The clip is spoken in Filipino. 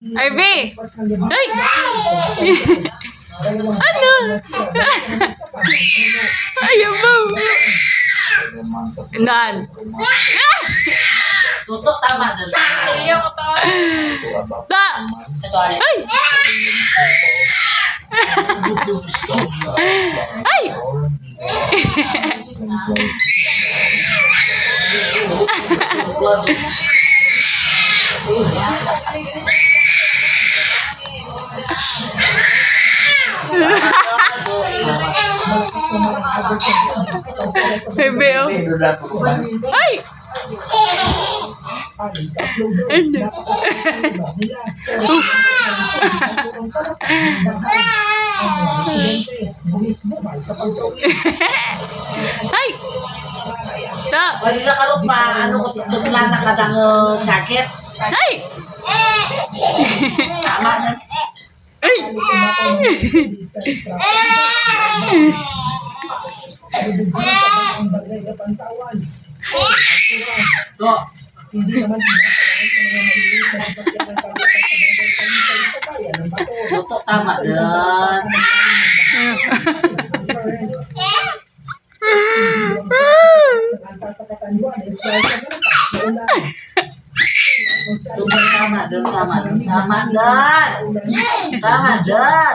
Arby! Ay! Ano? Ayaw mo! Nan! Tutok tama na. Sige ko to. Ta! Ay! Ay! Bebe, oh. Ay! Ano? Ay! Ta! Ano na karot pa? Ano ko tutula na kadang sakit? Ay! Tama na. Ay! To. Tutok tama dan. Tutok tama dan. Tama dan. Tama dan.